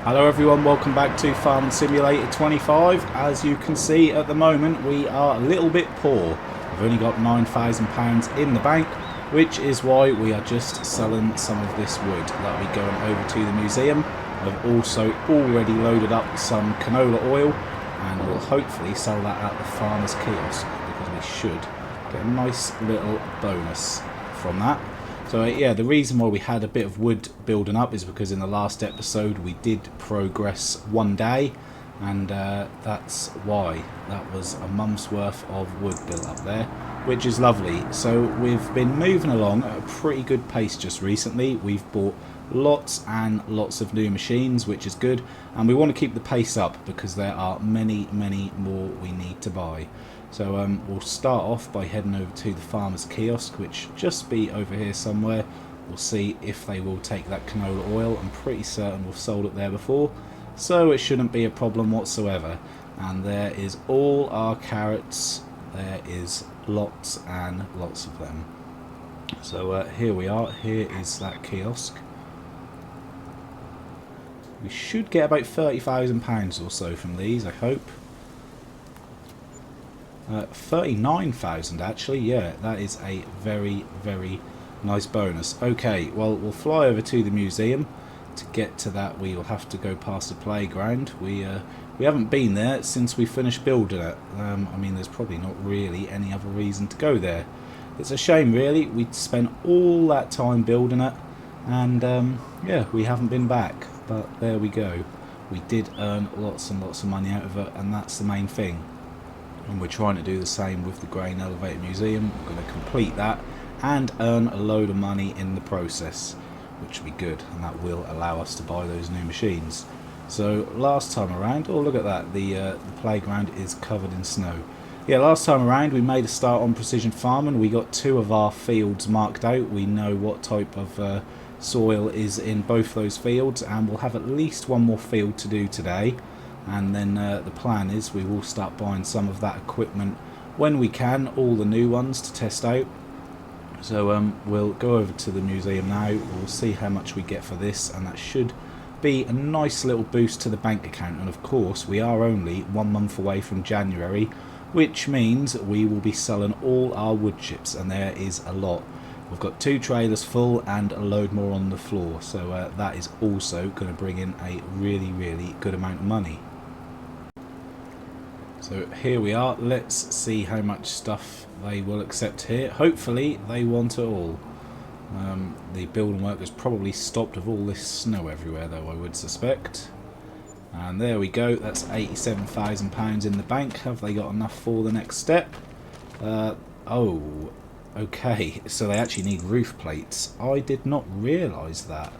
Hello everyone, welcome back to Farming Simulator 25. As you can see at the moment we are a little bit poor. We've only got £9,000 in the bank, which is why we are just selling some of this wood. That'll be going over to the museum. I've also already loaded up some canola oil and we'll hopefully sell that at the farmer's kiosk because we should get a nice little bonus from that. So yeah, the reason why we had a bit of wood building up is because in the last episode we did progress one day, and that's why. That was a month's worth of wood built up there, which is lovely. So we've been moving along at a pretty good pace just recently. We've bought lots and lots of new machines, which is good, and we want to keep the pace up because there are many more we need to buy. So we'll start off by heading over to the farmer's kiosk, which just be over here somewhere. We'll see if they will take that canola oil. I'm pretty certain we've sold it there before, so it shouldn't be a problem whatsoever. And there is all our carrots. There is lots and lots of them. So here we are. Here is that kiosk. We should get about £30,000 or so from these, I hope. 39,000 actually, yeah, that is a very nice bonus. Okay, well, we'll fly over to the museum. To get to that we will have to go past the playground. We haven't been there since we finished building it. I mean, there's probably not really any other reason to go there. It's a shame really, we spent all that time building it and yeah, we haven't been back, but there we go. We did earn lots and lots of money out of it, and that's the main thing. And we're trying to do the same with the Grain Elevator Museum. We're going to complete that and earn a load of money in the process, which will be good, and that will allow us to buy those new machines. So last time around, oh look at that, the playground is covered in snow. Yeah, last time around we made a start on precision farming. We got 2 of our fields marked out. We know what type of soil is in both those fields, and we'll have at least 1 more field to do today. And then the plan is we will start buying some of that equipment when we can, all the new ones to test out. So we'll go over to the museum now. We'll see how much we get for this, and that should be a nice little boost to the bank account. And of course we are only 1 month away from January, which means we will be selling all our wood chips, and there is a lot. We've got 2 trailers full and a load more on the floor, so that is also going to bring in a really good amount of money. So here we are. Let's see how much stuff they will accept here. Hopefully they want it all. The building work has probably stopped with all this snow everywhere though, I would suspect. And there we go, that's £87,000 in the bank. Have they got enough for the next step? Oh, okay, so they actually need roof plates. I did not realise that.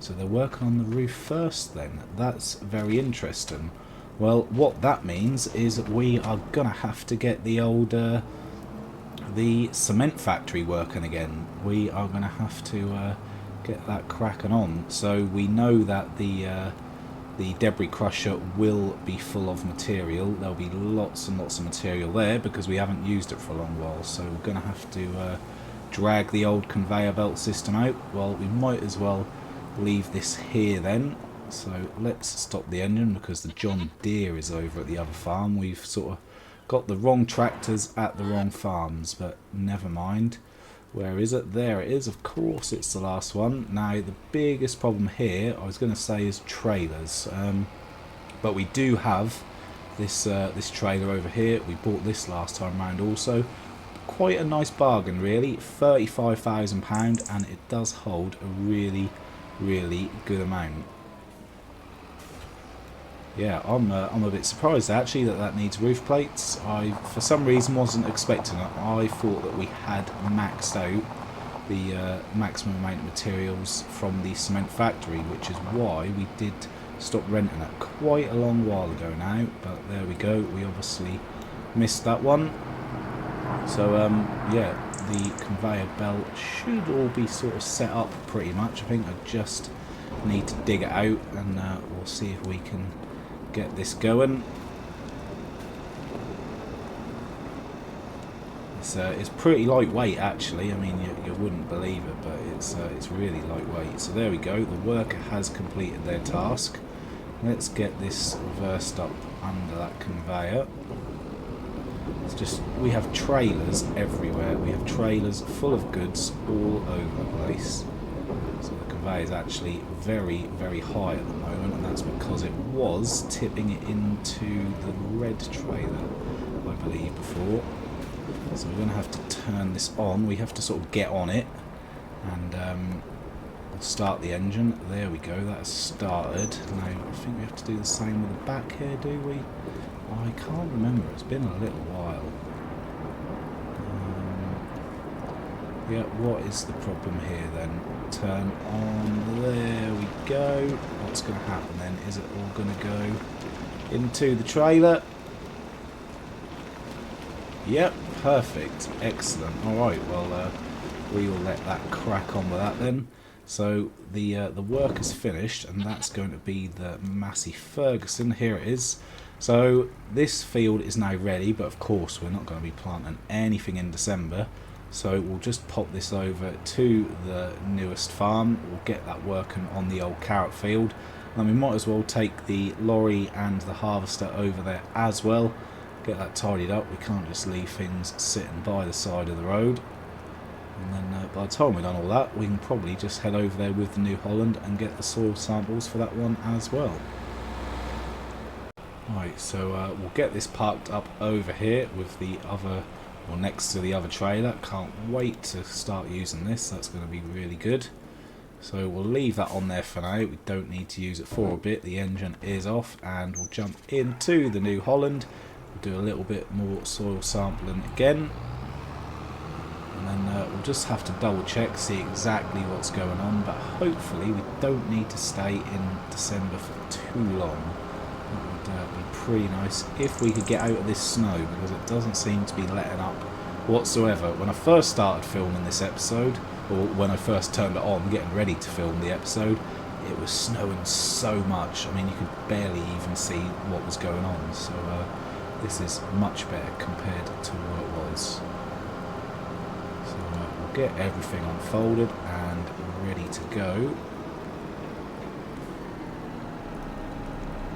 So they're working on the roof first then. That's very interesting. Well, what that means is we are gonna have to get the old the cement factory working again. We are gonna have to get that cracking on. So we know that the debris crusher will be full of material. There'll be lots and lots of material there because we haven't used it for a long while. So we're gonna have to drag the old conveyor belt system out. Well, we might as well leave this here then. So let's stop the engine because the John Deere is over at the other farm. We've sort of got the wrong tractors at the wrong farms, but never mind. Where is it? There it is. Of course it's the last one. Now the biggest problem here, I was going to say, is trailers. But we do have this this trailer over here. We bought this last time round also. Quite a nice bargain really. £35,000, and it does hold a really good amount. Yeah, I'm a bit surprised actually that needs roof plates. I, for some reason, wasn't expecting it. I thought that we had maxed out the maximum amount of materials from the cement factory, which is why we did stop renting it quite a long while ago now. But there we go. We obviously missed that one. So yeah, the conveyor belt should all be sort of set up pretty much. I think I just need to dig it out, and we'll see if we can get this going. It's pretty lightweight actually. I mean, you wouldn't believe it, but it's really lightweight. So there we go. The worker has completed their task. Let's get this reversed up under that conveyor. It's just, we have trailers everywhere. We have trailers full of goods all over the place. So the conveyor is actually very, very high at the moment, and that's because it was tipping it into the red trailer, I believe, before. So we're going to have to turn this on. We have to sort of get on it, and we'll start the engine. There we go, that has started. Now I think we have to do the same with the back here, do we? I can't remember, it's been a little while. Yeah, what is the problem here then? Turn on, there we go. What's going to happen then? Is it all going to go into the trailer? Yep, perfect, excellent. Alright, well, we will let that crack on with that then. So the work is finished, and that's going to be the Massey Ferguson. Here it is. So this field is now ready, but of course we're not going to be planting anything in December. So we'll just pop this over to the newest farm. We'll get that working on the old carrot field. And we might as well take the lorry and the harvester over there as well. Get that tidied up. We can't just leave things sitting by the side of the road. And then by the time we've done all that, we can probably just head over there with the New Holland and get the soil samples for that one as well. Right, so we'll get this parked up over here with the other, or next to the other trailer. Can't wait to start using this. That's going to be really good. So we'll leave that on there for now. We don't need to use it for a bit. The engine is off, and we'll jump into the New Holland. We'll do a little bit more soil sampling again. And then we'll just have to double check, see exactly what's going on, but hopefully we don't need to stay in December for too long. It would be pretty nice if we could get out of this snow, because it doesn't seem to be letting up whatsoever. When I first started filming this episode, or when I first turned it on, getting ready to film the episode, it was snowing so much. I mean, you could barely even see what was going on, so this is much better compared to what it was. Get everything unfolded and ready to go.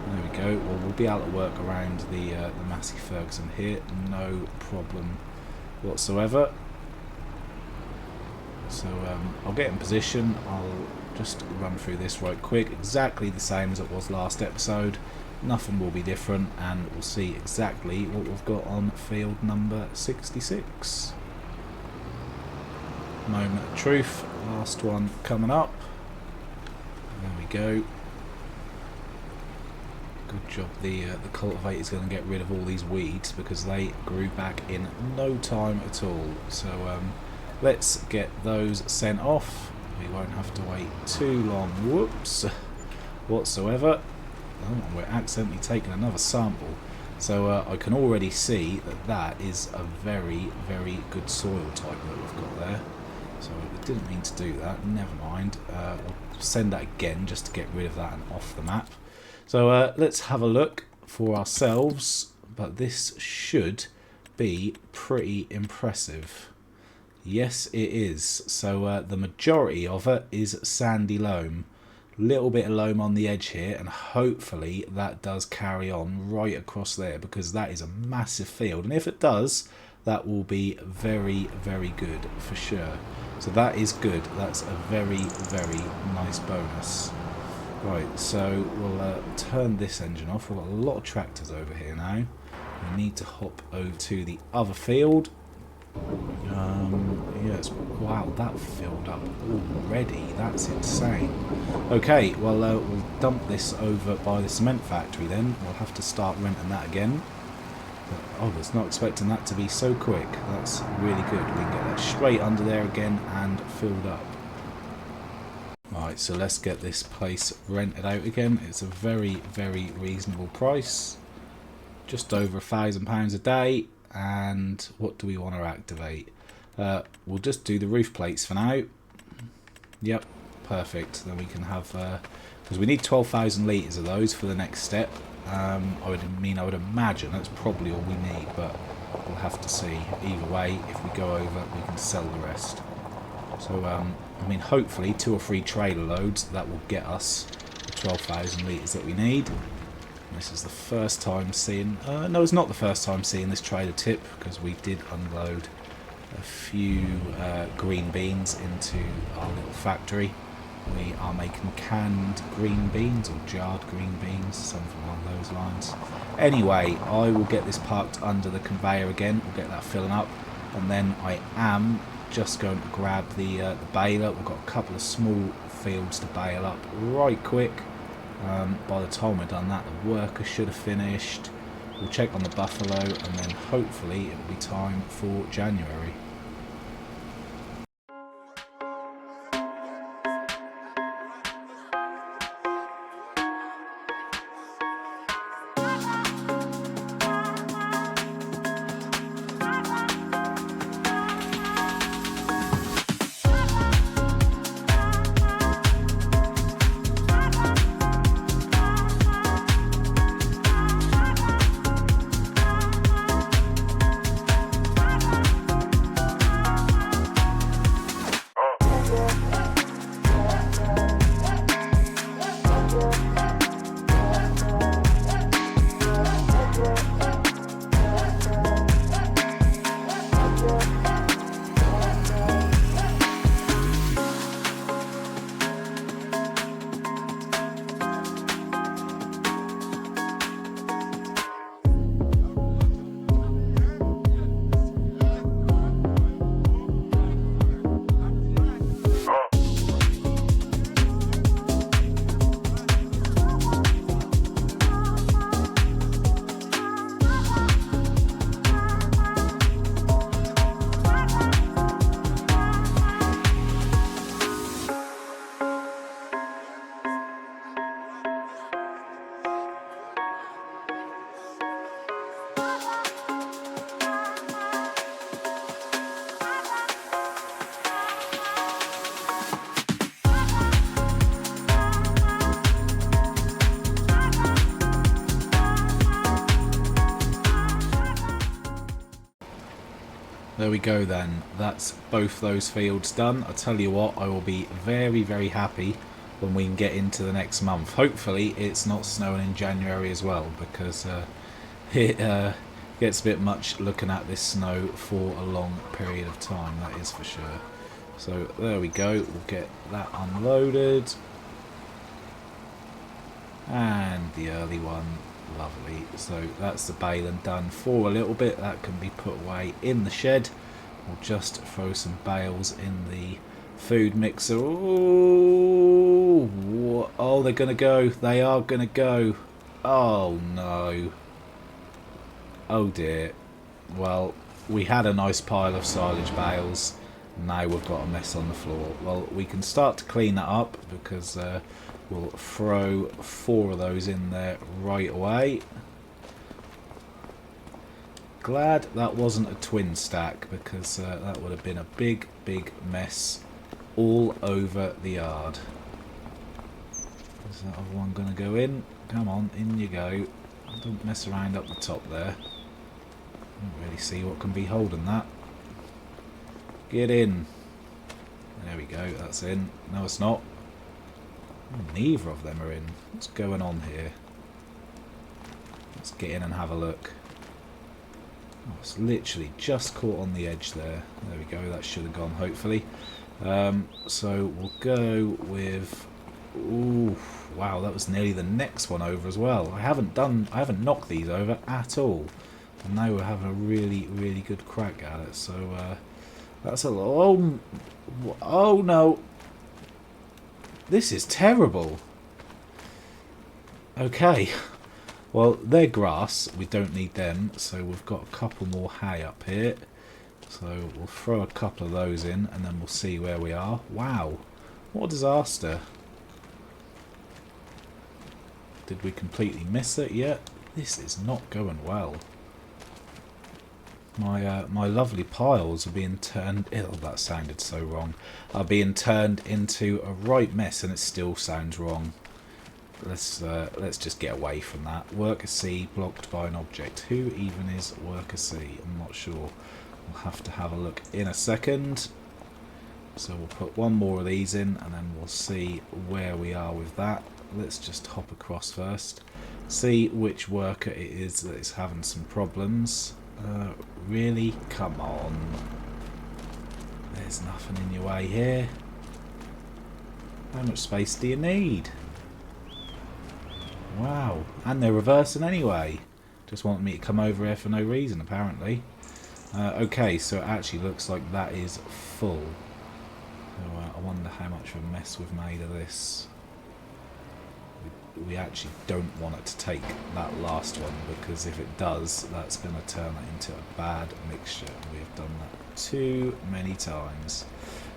There we go. Well, we'll be able to work around the Massey Ferguson here, no problem whatsoever. So I'll get in position. I'll just run through this right quick, exactly the same as it was last episode. Nothing will be different, and we'll see exactly what we've got on field number 66. Moment of truth, last one coming up. There we go. Good job. The cultivator's going to get rid of all these weeds, because they grew back in no time at all. So let's get those sent off. We won't have to wait too long. Whoops, whatsoever. Oh, we're accidentally taking another sample. So I can already see that that is a very, very good soil type that we've got there. So we didn't mean to do that, never mind. We'll send that again just to get rid of that and off the map. So let's have a look for ourselves, but this should be pretty impressive. Yes, it is. So the majority of it is sandy loam. Little bit of loam on the edge here, and hopefully that does carry on right across there, because that is a massive field, and if it does, that will be very, very good for sure. So that is good. That's a very, very nice bonus. Right, so we'll turn this engine off. We've got a lot of tractors over here now. We need to hop over to the other field. Yes, wow, that filled up already. That's insane. Okay, well, we'll dump this over by the cement factory then. We'll have to start renting that again. But, I was not expecting that to be so quick. That's really good. We can get that straight under there again and filled up. Right, so let's get this place rented out again. It's a very, very reasonable price. Just over £1,000 a day. And what do we want to activate? We'll just do the roof plates for now. Yep, perfect. Then we can have, because we need 12,000 litres of those for the next step. I would imagine that's probably all we need, but we'll have to see. Either way, if we go over, we can sell the rest. So, I mean, hopefully 2 or 3 trailer loads, that will get us the 12,000 litres that we need. This is the first time seeing... no, it's not the first time seeing this trailer tip, because we did unload a few green beans into our little factory. We are making canned green beans, or jarred green beans, something along those lines. Anyway, I will get this parked under the conveyor again. We'll get that filling up, and then I am just going to grab the baler. We've got a couple of small fields to bale up right quick. By the time we're done that, the worker should have finished. We'll check on the buffalo, and then hopefully it'll be time for January. There we go then, that's both those fields done. I tell you what, I will be very, very happy when we can get into the next month. Hopefully it's not snowing in January as well, because it gets a bit much looking at this snow for a long period of time, that is for sure. So there we go, we'll get that unloaded. And the early one, lovely. So that's the baling done for a little bit. That can be put away in the shed. We'll just throw some bales in the food mixer. Oh, oh, they're going to go. They are going to go. Oh, no. Oh, dear. Well, we had a nice pile of silage bales. Now we've got a mess on the floor. Well, we can start to clean that up, because we'll throw 4 of those in there right away. Glad that wasn't a twin stack, because that would have been a big, big mess all over the yard. Is that other one going to go in? Come on, in you go. Don't mess around up the top there. Don't really see what can be holding that. Get in. There we go, that's in. No, it's not. Neither of them are in. What's going on here? Let's get in and have a look. Oh, it's literally just caught on the edge there. There we go, that should have gone hopefully. So we'll go with... Ooh, wow, that was nearly the next one over as well. I haven't knocked these over at all. And now we're having a really, really good crack at it. So that's a lot. Oh no. This is terrible. Okay. Well, they're grass. We don't need them. So we've got a couple more hay up here. So we'll throw a couple of those in, and then we'll see where we are. Wow. What a disaster. Did we completely miss it yet? This is not going well. My lovely piles are being turned... Oh, that sounded so wrong. Are being turned into a right mess, and it still sounds wrong. Let's just get away from that. Worker C blocked by an object. Who even is Worker C? I'm not sure. We'll have to have a look in a second. So we'll put one more of these in, and then we'll see where we are with that. let's just hop across first. See which worker it is that is having some problems. Really? Come on. There's nothing in your way here. How much space do you need? Wow. And they're reversing anyway. Just wanted me to come over here for no reason, apparently. Okay, so it actually looks like that is full. So I wonder how much of a mess we've made of this. We actually don't want it to take that last one, because if it does, that's going to turn it into a bad mixture. We have done that too many times.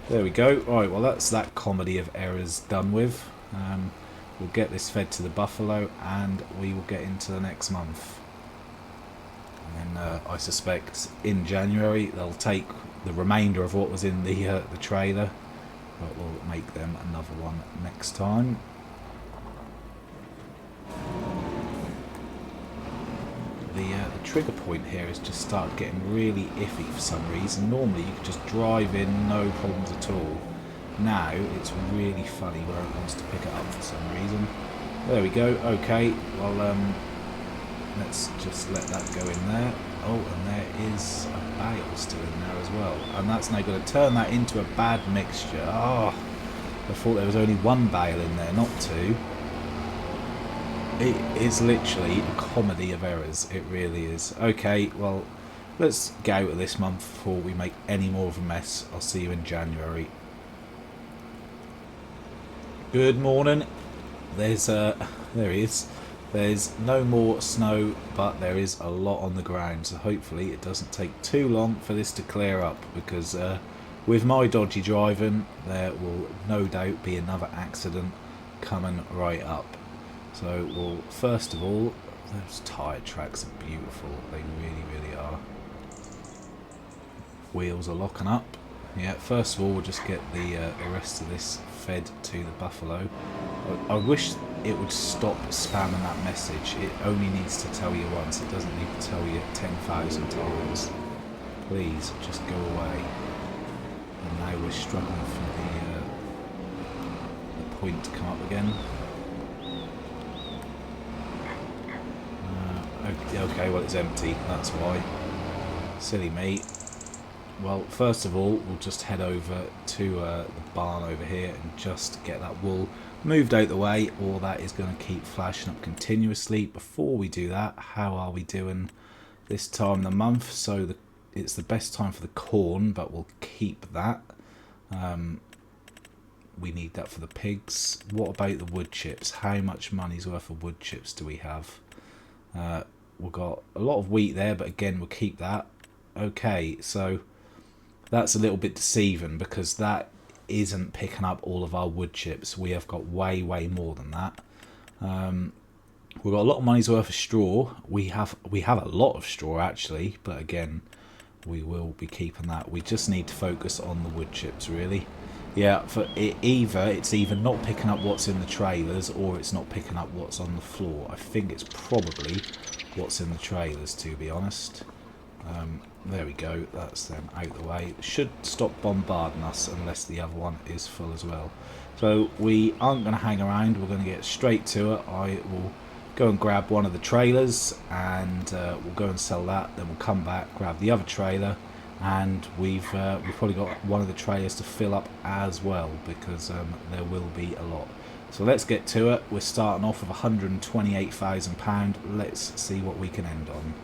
There we go. Right, well that's that comedy of errors done with. We'll get this fed to the buffalo and we will get into the next month. And then I suspect in January they'll take the remainder of what was in the trailer, but we'll make them another one next time. The trigger point here has just started getting really iffy for some reason. Normally you could just drive in, no problems at all. Now it's really funny where it wants to pick it up for some reason. There we go. Okay, well let's just let that go in there. Oh, and there is a bale still in there as well, and that's now going to turn that into a bad mixture. Oh, I thought there was only one bale in there, not two. It is literally a comedy of errors. It really is. Okay, well, let's get out of this month before we make any more of a mess. I'll see you in January. Good morning. There he is. There's no more snow, but there is a lot on the ground. So hopefully it doesn't take too long for this to clear up, because with my dodgy driving, there will no doubt be another accident coming right up. So, well, first of all, those tyre tracks are beautiful. They really, really are. Wheels are locking up. Yeah, first of all, we'll just get the rest of this fed to the buffalo. I wish it would stop spamming that message. It only needs to tell you once. It doesn't need to tell you 10,000 times. Please, just go away. And now we're struggling for the point to come up again. Okay, well it's empty, that's why. Silly me. Well, first of all, we'll just head over to the barn over here and just get that wool moved out the way, or that is going to keep flashing up continuously. Before we do that, how are we doing this time of the month? So it's the best time for the corn, but we'll keep that. We need that for the pigs. What about the wood chips? How much money's worth of wood chips do we have? We've got a lot of wheat there, but again, we'll keep that. Okay, so that's a little bit deceiving, because that isn't picking up all of our wood chips. We have got way, way more than that. We've got a lot of money's worth of straw. We have a lot of straw, actually, but again, we will be keeping that. We just need to focus on the wood chips, really. Yeah, for it, it's either not picking up what's in the trailers, or it's not picking up what's on the floor. I think it's probably what's in the trailers, to be honest. There we go, that's them out the way. It should stop bombarding us unless the other one is full as well. So we aren't going to hang around, we're going to get straight to it. I will go and grab one of the trailers, and we'll go and sell that. Then we'll come back, grab the other trailer, and we've probably got one of the trailers to fill up as well, because there will be a lot. So let's get to it. We're starting off with £128,000. Let's see what we can end on.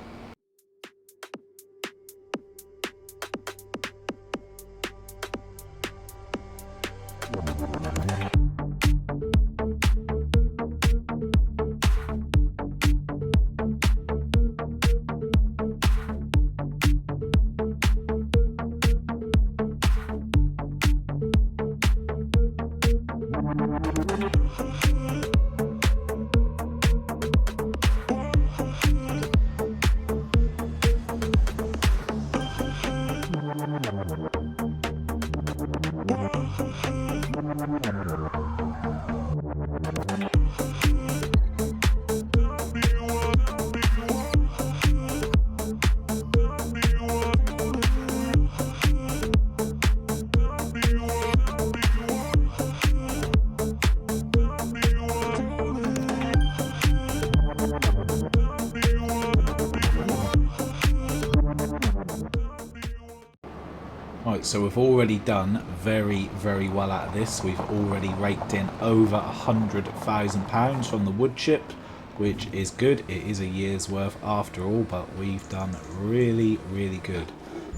Right, so we've already done very, very well out of this. We've already raked in over £100,000 from the wood chip, which is good. It is a year's worth after all, but we've done really, really good.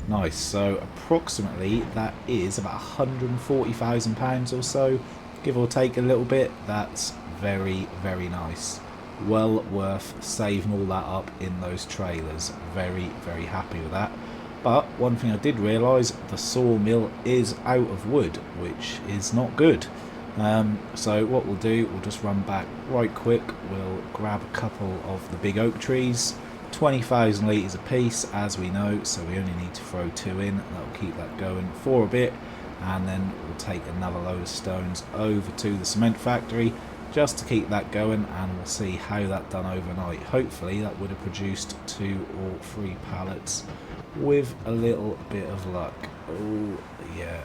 Nice. So approximately that is about £140,000 or so, give or take a little bit. That's very, very nice. Well worth saving all that up in those trailers. Very, very happy with that. But one thing I did realise, the sawmill is out of wood, which is not good. So what we'll do, we'll just run back right quick. We'll grab a couple of the big oak trees, 20,000 litres a piece, as we know, so we only need to throw 2 in. That'll keep that going for a bit, and then we'll take another load of stones over to the cement factory just to keep that going, and we'll see how that done overnight. Hopefully that would have produced 2 or 3 pallets with a little bit of luck. Oh yeah,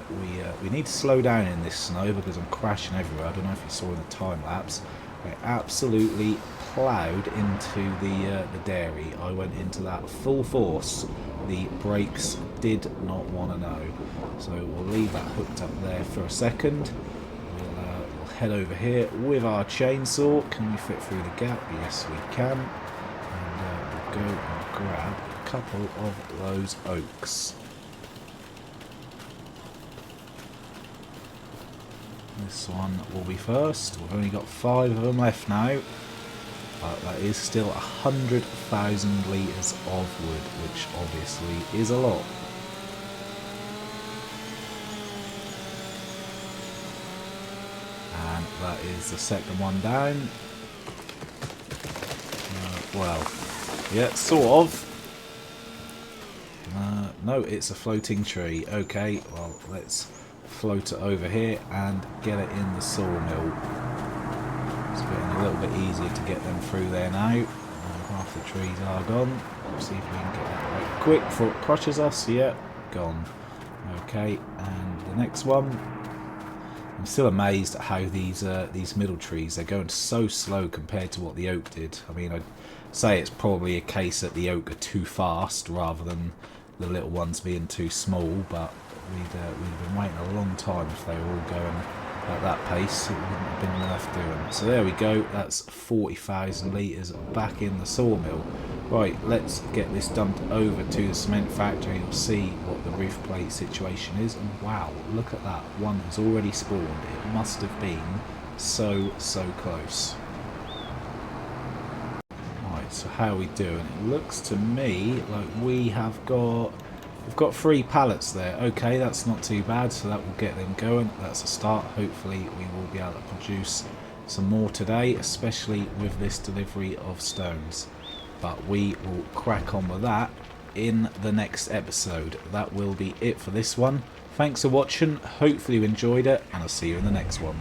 we need to slow down in this snow because I'm crashing everywhere. I don't know if you saw in the time lapse. I absolutely ploughed into the dairy. I went into that full force. The brakes did not want to know. So we'll leave that hooked up there for a second. We'll head over here with our chainsaw. Can we fit through the gap? Yes, we can. And we'll go and grab a couple of those oaks. This one will be first. We've only got 5 of them left now, but that is still 100,000 litres of wood, which obviously is a lot. And that is the second one down. Well, yeah, sort of. No, it's a floating tree. Okay, well, let's float it over here and get it in the sawmill. It's getting a little bit easier to get them through there now. Half the trees are gone. Let's see if we can get that right quick before it crushes us. Yeah, gone. Okay, and the next one. I'm still amazed at how these middle trees, they're going so slow compared to what the oak did. I mean, I'd say it's probably a case that the oak are too fast rather than the little ones being too small, but we'd been waiting a long time if they were all going at that pace. It wouldn't have been worth doing. So there we go, that's 40,000 litres back in the sawmill. Right, let's get this dumped over to the cement factory. We'll see what the roof plate situation is. And wow, look at that, one has already spawned. It must have been so close. Right, so how are we doing? It looks to me like we've got 3 pallets there. Okay, that's not too bad, so that will get them going. That's a start. Hopefully we will be able to produce some more today, especially with this delivery of stones. But we will crack on with that in the next episode. That will be it for this one. Thanks for watching. Hopefully you enjoyed it, and I'll see you in the next one.